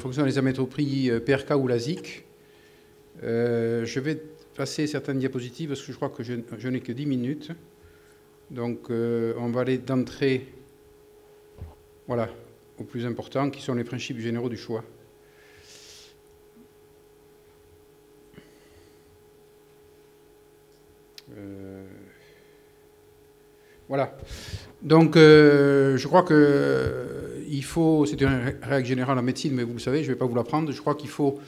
En fonction des amétropies PRK ou LASIK. Je vais passer certaines diapositives parce que je crois que je n'ai que 10 minutes. Donc on va aller d'entrée voilà, au plus important, qui sont les principes généraux du choix. Voilà. Donc, je crois qu'il faut, c'est une règle générale en médecine, mais vous le savez, je ne vais pas vous l'apprendre. Je crois qu'il faut,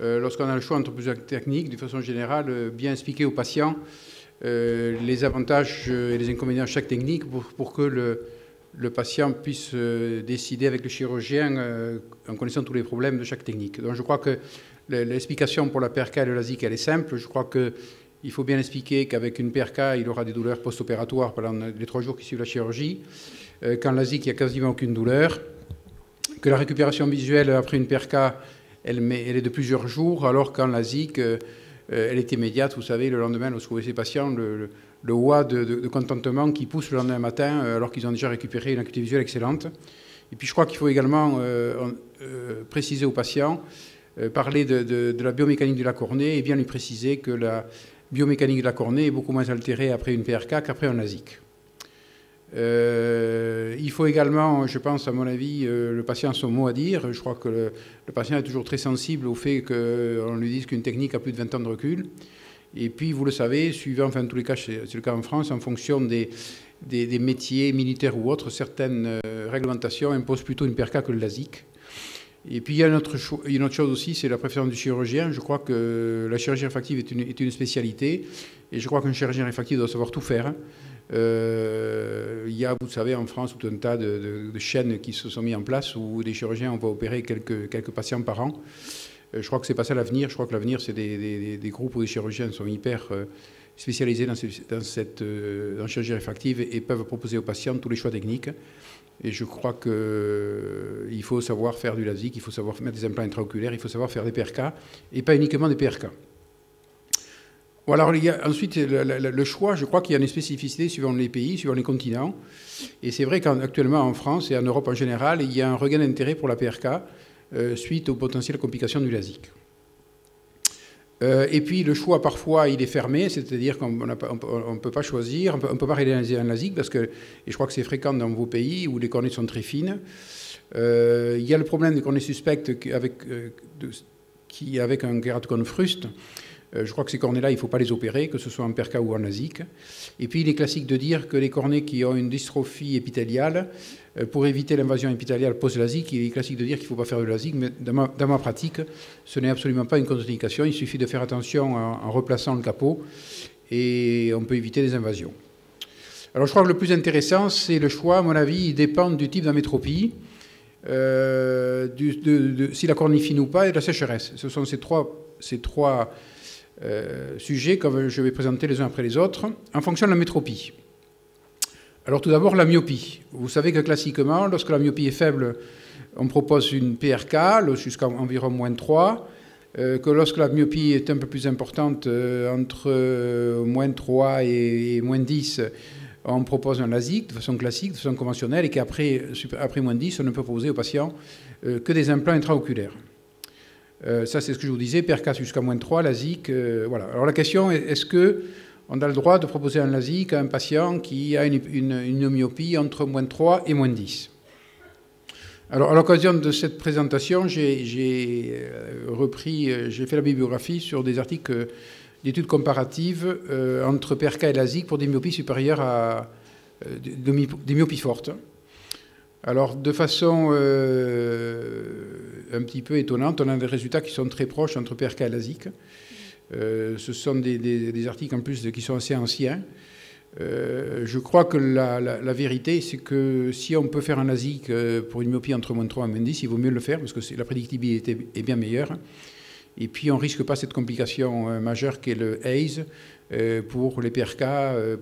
lorsqu'on a le choix entre plusieurs techniques, de façon générale, bien expliquer aux patients les avantages et les inconvénients de chaque technique pour que le patient puisse décider avec le chirurgien en connaissant tous les problèmes de chaque technique. Donc, je crois que l'explication pour la PRK et le LASIK, elle est simple. Je crois que il faut bien expliquer qu'avec une PRK, il aura des douleurs post-opératoires pendant les 3 jours qui suivent la chirurgie. Qu'en LASIK, il n'y a quasiment aucune douleur. Que la récupération visuelle après une PRK, elle est de plusieurs jours, alors qu'en LASIK, elle est immédiate. Vous savez, le lendemain, lorsque vous voyez ces patients, le houa de contentement qui pousse le lendemain matin, alors qu'ils ont déjà récupéré une acuité visuelle excellente. Et puis, je crois qu'il faut également préciser aux patients, parler de la biomécanique de la cornée et bien lui préciser que la biomécanique de la cornée est beaucoup moins altérée après une PRK qu'après un LASIK. Il faut également, je pense, à mon avis, le patient a son mot à dire. Je crois que le patient est toujours très sensible au fait qu'on lui dise qu'une technique a plus de 20 ans de recul. Et puis, vous le savez, suivant, enfin, en tous les cas, c'est le cas en France, en fonction des métiers militaires ou autres, certaines réglementations imposent plutôt une PRK que le LASIK. Et puis il y a une autre chose aussi, c'est la préférence du chirurgien. Je crois que la chirurgie réfractive est une spécialité, et je crois qu'un chirurgien réfractif doit savoir tout faire. Il y a, vous savez, en France, tout un tas de chaînes qui se sont mises en place où des chirurgiens, on va opérer quelques patients par an. Je crois que c'est pas ça l'avenir. Je crois que l'avenir, c'est des groupes où les chirurgiens sont hyper spécialisés dans la chirurgie réfractive et peuvent proposer aux patients tous les choix techniques. Et je crois qu'il faut savoir faire du LASIK, il faut savoir mettre des implants intraoculaires, il faut savoir faire des PRK, et pas uniquement des PRK. Voilà, alors il y a ensuite le choix, je crois qu'il y a une spécificité suivant les pays, suivant les continents. Et c'est vrai qu'actuellement en France et en Europe en général, il y a un regain d'intérêt pour la PRK suite aux potentielles complications du LASIK. Et puis le choix, parfois, il est fermé, c'est-à-dire qu'on ne peut pas choisir, on ne peut pas réaliser un LASIK, parce que, et je crois que c'est fréquent dans vos pays où les cornées sont très fines. Il y a le problème des cornées suspectes qui, avec un kératocone fruste, je crois que ces cornées-là, il ne faut pas les opérer, que ce soit en PRK ou en LASIK. Et puis il est classique de dire que les cornées qui ont une dystrophie épithéliale, pour éviter l'invasion épithéliale post-LASIK, il est classique de dire qu'il ne faut pas faire de LASIK, mais dans ma pratique, ce n'est absolument pas une contre-indication. Il suffit de faire attention en replaçant le capot et on peut éviter des invasions. Alors je crois que le plus intéressant, c'est le choix, à mon avis, il dépend du type d'amétropie, si la cornée est fine ou pas, et de la sécheresse. Ce sont ces trois sujets que je vais présenter les uns après les autres, en fonction de la métropie. Alors tout d'abord, la myopie. Vous savez que classiquement, lorsque la myopie est faible, on propose une PRK jusqu'à environ -3, que lorsque la myopie est un peu plus importante, entre -3 et -10, on propose un LASIK de façon classique, de façon conventionnelle, et qu'après -10, on ne peut proposer aux patients que des implants intraoculaires. Ça, c'est ce que je vous disais, PRK jusqu'à -3, LASIK, voilà. Alors la question est, est-ce qu'on a le droit de proposer un LASIK à un patient qui a une myopie entre -3 et -10? Alors, à l'occasion de cette présentation, j'ai fait la bibliographie sur des articles d'études comparatives entre PRK et LASIK pour des myopies supérieures à des myopies fortes. Alors, de façon un petit peu étonnante, on a des résultats qui sont très proches entre PRK et LASIK. Ce sont des articles en plus qui sont assez anciens. Je crois que la vérité, c'est que si on peut faire un LASIK pour une myopie entre -3 et -10, il vaut mieux le faire parce que la prédictibilité est bien meilleure. Et puis on ne risque pas cette complication majeure qu'est le haze pour les PRK,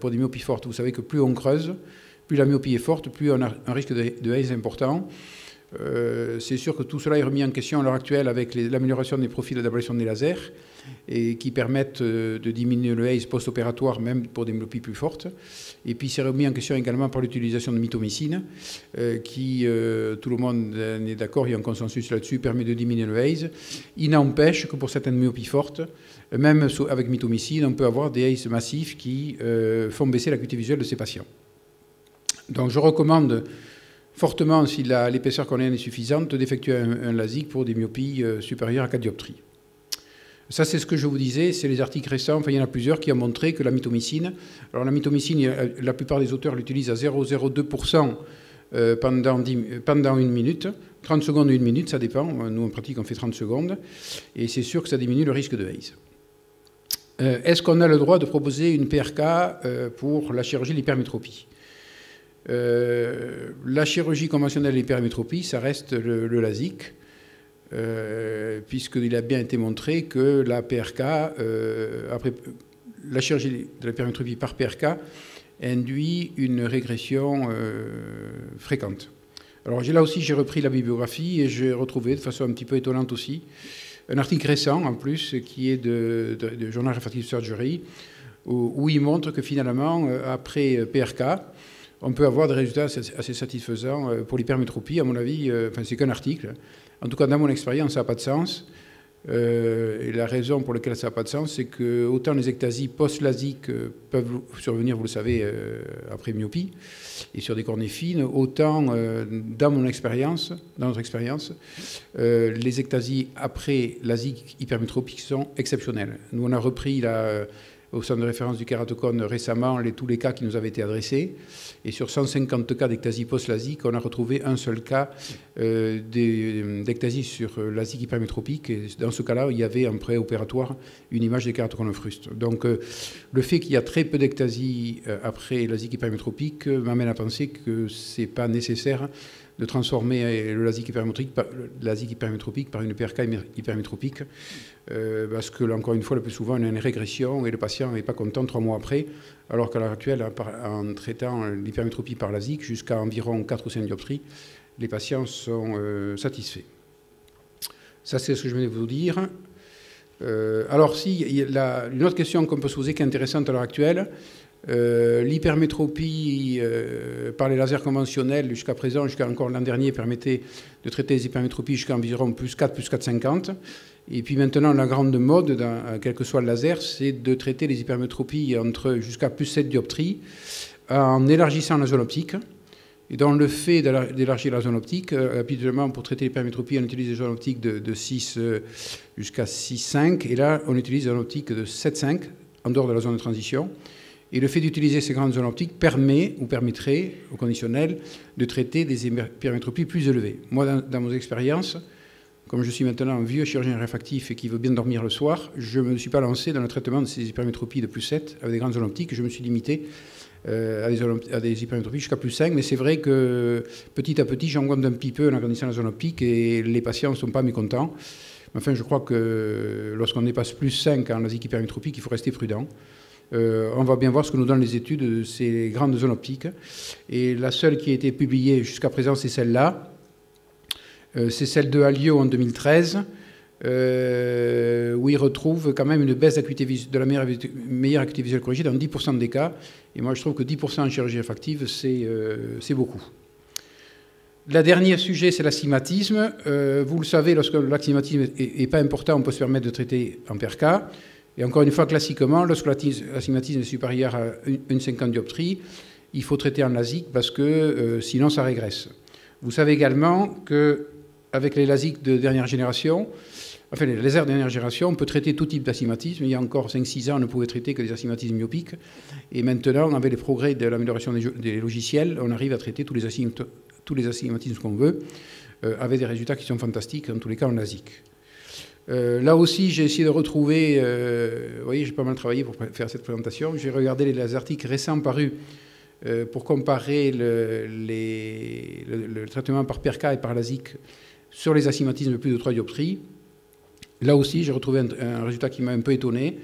pour des myopies fortes. Vous savez que plus on creuse, plus la myopie est forte, plus on a un risque de haze important. C'est sûr que tout cela est remis en question à l'heure actuelle avec l'amélioration des profils d'ablation des lasers et qui permettent de diminuer le haze post-opératoire même pour des myopies plus fortes. Et puis c'est remis en question également par l'utilisation de mitomycine qui, tout le monde est d'accord, il y a un consensus là-dessus, permet de diminuer le haze. Il n'empêche que pour certaines myopies fortes, même avec mitomycine, on peut avoir des hazes massifs qui font baisser l'acuité visuelle de ces patients. Donc je recommande fortement, si l'épaisseur cornéenne est suffisante, d'effectuer un LASIK pour des myopies supérieures à 4 dioptries. Ça, c'est ce que je vous disais, c'est les articles récents, enfin il y en a plusieurs qui ont montré que la mitomycine, alors la mitomycine, la plupart des auteurs l'utilisent à 0,02% pendant 1 minute, 30 secondes ou 1 minute, ça dépend, nous en pratique on fait 30 secondes, et c'est sûr que ça diminue le risque de haze. Est-ce qu'on a le droit de proposer une PRK pour la chirurgie de l'hypermétropie ? La chirurgie conventionnelle de l'hypermétropie, ça reste le LASIK, puisqu'il a bien été montré que la PRK, après la chirurgie de l'hypermétropie par PRK, induit une régression fréquente. Alors là aussi, j'ai repris la bibliographie et j'ai retrouvé de façon un petit peu étonnante aussi un article récent en plus qui est de Journal Refractive Surgery où il montre que finalement, après PRK, on peut avoir des résultats assez satisfaisants pour l'hypermétropie. À mon avis, c'est qu'un article. En tout cas, dans mon expérience, ça n'a pas de sens. Et la raison pour laquelle ça n'a pas de sens, c'est que autant les ectasies post-LASIK peuvent survenir, vous le savez, après myopie, et sur des cornées fines, autant dans notre expérience, les ectasies après LASIK hypermétropiques sont exceptionnelles. Nous, on a repris au centre de référence du kératocone récemment tous les cas qui nous avaient été adressés. Et sur 150 cas d'ectasie post-LASIK, on a retrouvé un seul cas d'ectasie sur LASIK hypermétropique. Et dans ce cas-là, il y avait en préopératoire une image des kératocones frustes. Donc le fait qu'il y a très peu d'ectasie après LASIK hypermétropique m'amène à penser que ce n'est pas nécessaire de transformer le LASIK hypermétropique par une PRK hypermétropique, parce que, là, encore une fois, le plus souvent, on a une régression et le patient n'est pas content 3 mois après, alors qu'à l'heure actuelle, en traitant l'hypermétropie par LASIK jusqu'à environ 4 ou 5 dioptries, les patients sont satisfaits. Ça, c'est ce que je venais de vous dire. Alors, une autre question qu'on peut se poser qui est intéressante à l'heure actuelle, l'hypermétropie par les lasers conventionnels jusqu'à présent, jusqu'à encore l'an dernier, permettait de traiter les hypermétropies jusqu'à environ plus 4, plus 4,50. Et puis maintenant, la grande mode, quel que soit le laser, c'est de traiter les hypermétropies jusqu'à plus 7 dioptries en élargissant la zone optique. Et dans le fait d'élargir la zone optique, habituellement pour traiter l'hypermétropie, on utilise des zones optiques de 6 jusqu'à 6,5. Et là, on utilise des zones optiques de 7,5 en dehors de la zone de transition. Et le fait d'utiliser ces grandes zones optiques permettrait au conditionnel de traiter des hypermétropies plus élevées. Moi, dans mon expérience, comme je suis maintenant un vieux chirurgien réfractif et qui veut bien dormir le soir, je ne me suis pas lancé dans le traitement de ces hypermétropies de plus 7 avec des grandes zones optiques. Je me suis limité à des hypermétropies jusqu'à plus 5. Mais c'est vrai que petit à petit, j'augmente un petit peu en agrandissant la zone optique et les patients ne sont pas mécontents. Enfin, je crois que lorsqu'on dépasse plus 5 en LASIK hypermétropique, il faut rester prudent. On va bien voir ce que nous donnent les études de ces grandes zones optiques. Et la seule qui a été publiée jusqu'à présent, c'est celle-là. C'est celle de Alliot en 2013, où il retrouve quand même une baisse de la meilleure acuité visuelle corrigée dans 10% des cas. Et moi, je trouve que 10% en chirurgie réfractive, c'est beaucoup. Le dernier sujet, c'est l'astigmatisme. Vous le savez, lorsque l'astigmatisme n'est pas important, on peut se permettre de traiter en PRK. Et encore une fois, classiquement, lorsque l'astigmatisme est supérieur à une 50 dioptries, il faut traiter en LASIK parce que sinon ça régresse. Vous savez également qu'avec les LASIK de dernière génération, enfin les lasers de dernière génération, on peut traiter tout type d'astigmatisme. Il y a encore 5-6 ans, on ne pouvait traiter que des astigmatismes myopiques. Et maintenant, avec les progrès de l'amélioration des logiciels, on arrive à traiter tous les astigmatismes qu'on veut, avec des résultats qui sont fantastiques, en tous les cas en LASIK. Là aussi, j'ai essayé de retrouver, vous voyez, j'ai pas mal travaillé pour faire cette présentation. J'ai regardé les articles récents parus pour comparer le traitement par PRK et par LASIK sur les astigmatismes de plus de 3 dioptries. Là aussi, j'ai retrouvé un résultat qui m'a un peu étonné,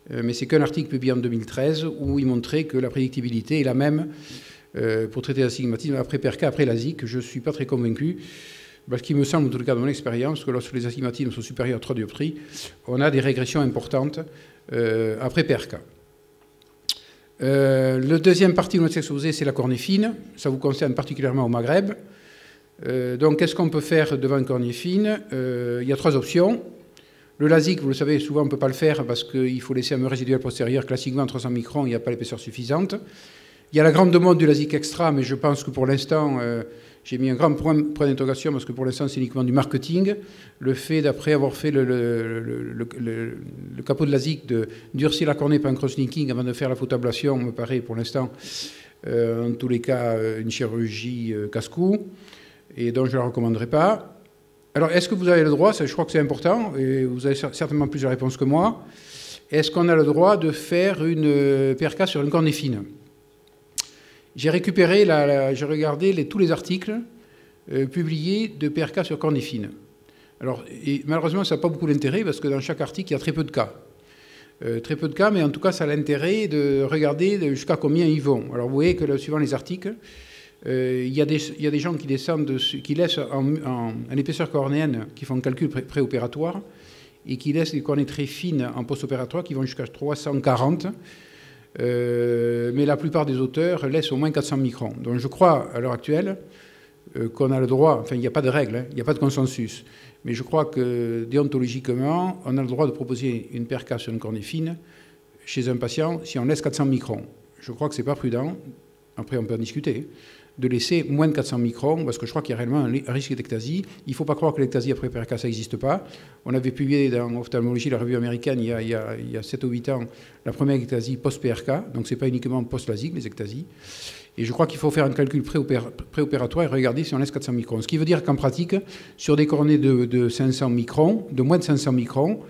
mais c'est qu'un article publié en 2013 où il montrait que la prédictibilité est la même pour traiter l'astigmatisme après PRK, après LASIK. Je ne suis pas très convaincu. Parce qu'il me semble, en tout cas dans mon expérience, que lorsque les astigmatismes sont supérieurs à 3 dioptries, on a des régressions importantes après PRK. Le deuxième partie de notre exposé, c'est la cornée fine. Ça vous concerne particulièrement au Maghreb. Donc, qu'est-ce qu'on peut faire devant une cornée fine? Il y a 3 options. Le LASIK, vous le savez, souvent on ne peut pas le faire parce qu'il faut laisser un mur résiduel postérieur. Classiquement, 300 microns, il n'y a pas l'épaisseur suffisante. Il y a la grande demande du LASIK extra, mais je pense que pour l'instant, j'ai mis un grand point d'interrogation parce que pour l'instant, c'est uniquement du marketing. Le fait, d'après avoir fait le capot de LASIK, de durcir la cornée par un cross-linking avant de faire la photoablation, me paraît pour l'instant, en tous les cas, une chirurgie casse-cou, et donc je ne la recommanderai pas. Alors, est-ce que vous avez le droit, ça, je crois que c'est important, et vous avez certainement plus de réponses que moi, est-ce qu'on a le droit de faire une PRK sur une cornée fine? J'ai récupéré, j'ai regardé tous les articles publiés de PRK sur cornée fine. Alors, malheureusement, ça n'a pas beaucoup d'intérêt, parce que dans chaque article, il y a très peu de cas. Très peu de cas, mais en tout cas, ça a l'intérêt de regarder jusqu'à combien ils vont. Alors, vous voyez que suivant les articles, il y a des gens qui descendent, qui laissent en épaisseur cornéenne, qui font un calcul préopératoire, et qui laissent des cornées très fines en post-opératoire, qui vont jusqu'à 340. Mais la plupart des auteurs laissent au moins 400 microns. Donc je crois, à l'heure actuelle, qu'on a le droit, enfin il n'y a pas de règle, hein, il n'y a pas de consensus, mais je crois que déontologiquement, on a le droit de proposer une PRK sur une cornée fine chez un patient si on laisse 400 microns. Je crois que ce n'est pas prudent, après on peut en discuter, de laisser moins de 400 microns, parce que je crois qu'il y a réellement un risque d'ectasie. Il ne faut pas croire que l'ectasie après PRK, ça n'existe pas. On avait publié dans Ophtalmologie, la revue américaine, il y a 7 ou 8 ans, la première ectasie post-PRK, donc ce n'est pas uniquement post-LASIK, les ectasies. Et je crois qu'il faut faire un calcul préopératoire et regarder si on laisse 400 microns. Ce qui veut dire qu'en pratique, sur des cornées de 500 microns, de moins de 500 microns,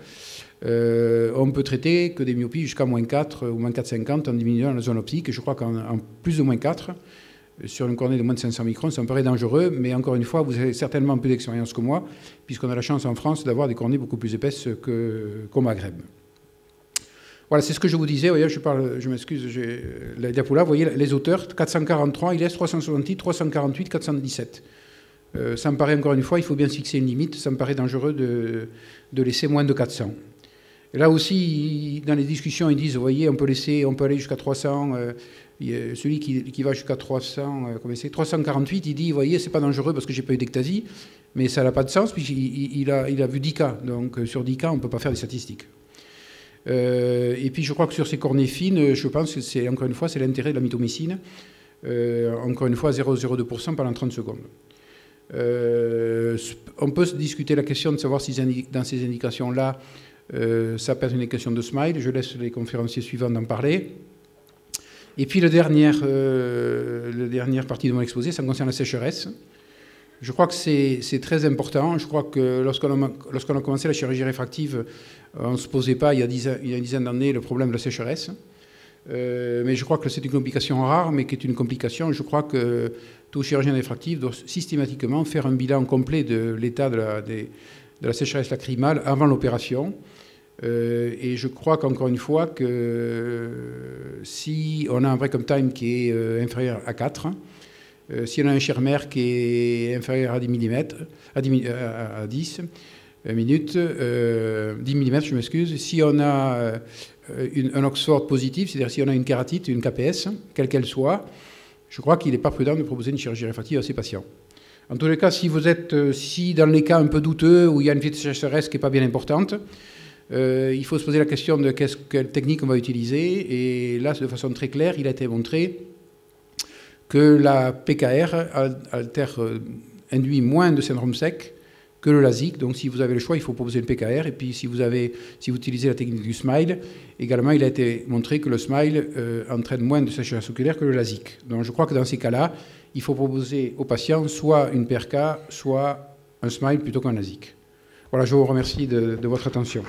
on peut traiter que des myopies jusqu'à moins 4 ou moins 4,50 en diminuant la zone optique. Et je crois qu'en plus de moins 4, sur une cornée de moins de 500 microns, ça me paraît dangereux, mais encore une fois, vous avez certainement plus d'expérience que moi, puisqu'on a la chance en France d'avoir des cornées beaucoup plus épaisses qu'au Maghreb. Voilà, c'est ce que je vous disais. Vous voyez, je m'excuse, j'ai la diapo là. Vous voyez, les auteurs, 443, il laisse 368, 348, 417. Ça me paraît, encore une fois, il faut bien se fixer une limite. Ça me paraît dangereux de laisser moins de 400. Et là aussi, dans les discussions, ils disent, vous voyez, on peut aller jusqu'à 300. Celui qui va jusqu'à 300, 348, il dit, vous voyez, c'est pas dangereux parce que j'ai pas eu d'ectasie, mais ça n'a pas de sens puisqu'il a vu 10 cas. Donc sur 10 cas, on ne peut pas faire des statistiques. Et puis je crois que sur ces cornées fines, je pense que c'est, encore une fois, c'est l'intérêt de la mitomycine. Encore une fois, 0,02% pendant 30 secondes. On peut se discuter la question de savoir si dans ces indications-là, ça peut être une indication de SMILE. Je laisse les conférenciers suivants en parler. Et puis la dernière partie de mon exposé, ça concerne la sécheresse. Je crois que c'est très important. Je crois que lorsqu'on a commencé la chirurgie réfractive, on ne se posait pas, il y a une dizaine d'années, le problème de la sécheresse. Mais je crois que c'est une complication rare, mais qui est une complication. Je crois que tout chirurgien réfractif doit systématiquement faire un bilan complet de l'état de la sécheresse lacrymale avant l'opération. Et je crois qu'encore une fois, que si on a un break-up time qui est inférieur à 4, si on a un Schirmer qui est inférieur à 10 mm, à 10 minutes, 10 mm, je m'excuse, si on a un Oxford positif, c'est-à-dire si on a une kératite, une KPS, quelle qu'elle soit, je crois qu'il n'est pas prudent de proposer une chirurgie réfractive à ces patients. En tous les cas, si dans les cas un peu douteux, où il y a une vitesse sécheresse qui n'est pas bien importante, il faut se poser la question de quelle technique on va utiliser. Et là, de façon très claire, il a été montré que la PKR induit moins de syndrome sec que le LASIK. Donc, si vous avez le choix, il faut proposer une PKR. Et puis, si vous utilisez la technique du SMILE, également, il a été montré que le SMILE entraîne moins de sécheresse oculaire que le LASIK. Donc, je crois que dans ces cas-là, il faut proposer aux patients soit une PRK, soit un SMILE plutôt qu'un LASIK. Voilà, je vous remercie de votre attention.